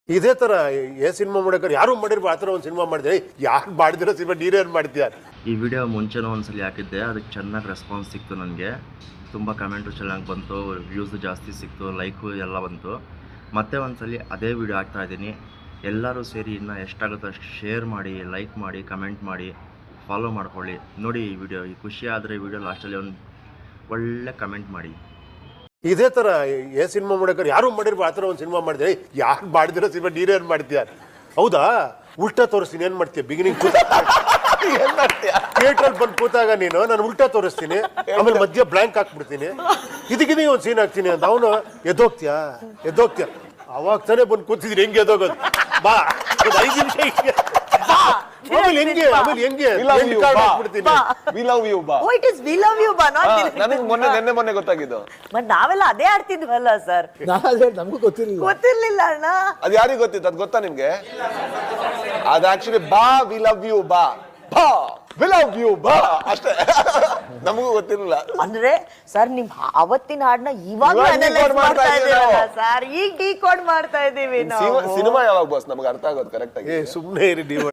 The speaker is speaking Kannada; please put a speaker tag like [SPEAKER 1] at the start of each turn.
[SPEAKER 1] ಇದೇ ತರ ಸಿನಿಮಾ ಮಾಡಕ್ಕೆ ಯಾರು ಮಾಡಿರ್ಬೋ ಆ ಥರ ಒಂದು ಸಿನಿಮಾ ಮಾಡಿದ್ರೆ ಯಾರು ಮಾಡಿದಿರೋ ಸಿನಿಮಾ ನೀರೇನು ಮಾಡ್ತೀಯ.
[SPEAKER 2] ಈ ವಿಡಿಯೋ ಮುಂಚೆನೂ ಒಂದ್ಸಲಿ ಹಾಕಿದ್ದೆ, ಅದಕ್ಕೆ ಚೆನ್ನಾಗಿ ರೆಸ್ಪಾನ್ಸ್ ಸಿಕ್ತು. ನನಗೆ ತುಂಬ ಕಮೆಂಟು ಚೆನ್ನಾಗಿ ಬಂತು, ವ್ಯೂಸು ಜಾಸ್ತಿ ಸಿಕ್ತು, ಲೈಕು ಎಲ್ಲ ಬಂತು. ಮತ್ತೆ ಒಂದ್ಸಲಿ ಅದೇ ವಿಡಿಯೋ ಹಾಕ್ತಾಯಿದ್ದೀನಿ. ಎಲ್ಲರೂ ಸೇರಿ ಇನ್ನು ಎಷ್ಟಾಗುತ್ತೋ ಅಷ್ಟು ಶೇರ್ ಮಾಡಿ, ಲೈಕ್ ಮಾಡಿ, ಕಮೆಂಟ್ ಮಾಡಿ, ಫಾಲೋ ಮಾಡ್ಕೊಳ್ಳಿ. ನೋಡಿ ಈ ವಿಡಿಯೋ ಖುಷಿ ಆದರೆ ವಿಡಿಯೋ ಲಾಸ್ಟಲ್ಲಿ ಒಂದು ಒಳ್ಳೆ ಕಮೆಂಟ್ ಮಾಡಿ.
[SPEAKER 1] ಇದೇ ತರ ಸಿನಿಮಾ ಮಾಡಕ್ಕೆ ಯಾರು ಮಾಡಿರ್ಬೋ ಆ ಥರ ಒಂದು ಸಿನಿಮಾ ಮಾಡಿದ್ರೆ ಯಾರು ಮಾಡಿದಿರೋ ಸಿನಿಮಾ ನೀರೇನು ಮಾಡ್ತೀಯ. ಹೌದಾ, ಉಲ್ಟಾ ತೋರಿಸ್ತೀನಿ. ಏನು ಮಾಡ್ತೀಯ? ಬಿಗಿನಿಂಗ್ ಥಿಯೇಟ್ರಲ್ಲಿ ಬಂದು ಕೂತಾಗ ನೀನು ನಾನು ಉಲ್ಟಾ ತೋರಿಸ್ತೀನಿ, ಆಮೇಲೆ ಮಧ್ಯ ಬ್ಲ್ಯಾಂಕ್ ಹಾಕ್ಬಿಡ್ತೀನಿ, ಇದಕ್ಕಿದೀಗ ಒಂದು ಸೀನ್ ಹಾಕ್ತೀನಿ ಅಂತ ಅವನು ಎದ್ದೋಗ್ತೀಯಾ ಅವಾಗ ತಾನೇ ಬಂದು ಕೂತಿದ್ದೀನಿ. ಹೆಂಗೆ ಎದ್ದೋಗೋದು? ಬಾ 5 ನಿಮಿಷ
[SPEAKER 3] ಮೊನ್ನೆ ಗೊತ್ತಾಗಿದ್ದು.
[SPEAKER 4] ಮತ್ ನಾವೆಲ್ಲ ಅದೇ ಆಡ್ತಿದ್ವಲ್ಲ ಸರ್.
[SPEAKER 5] ನಮಗೂ
[SPEAKER 4] ಗೊತ್ತಿರ್ಲಿಲ್ಲ ಅಣ್ಣ.
[SPEAKER 3] ಅದ್ ಯಾರಿಗ್ ಗೊತ್ತಿತ್ತು? ಅದ್ ಗೊತ್ತಾ ನಿಮ್ಗೆ? ಅದ್ ಆಕ್ಚುಲಿ ಬಾ ವಿ ಲವ್ ಯು ಬಾ ಬಾ ವಿ ಲವ್ ಯು ಬಾ ಅಷ್ಟೇ. ನಮಗೂ ಗೊತ್ತಿರಲಿಲ್ಲ.
[SPEAKER 4] ಅಂದ್ರೆ ಸರ್ ನಿಮ್ ಅವತ್ತಿನ ಹಾಡ್ನ ಇವಾಗ ಮಾಡ್ತಾ ಇದೀರಲ್ಲ ಸರ್, ಈಗ ಡಿಕೋಡ್ ಮಾಡ್ತಾ ಇದೀವಿ ನಾವು.
[SPEAKER 3] ಸಿನಿಮಾ ಯಾವಾಗ ಬಾಸ್ ನಮ್ಗೆ ಅರ್ಥ ಆಗೋದು ಕರೆಕ್ಟ್ ಆಗಿ?
[SPEAKER 1] ಸುಮ್ಮನೆ ಇರಿ ನೀವು.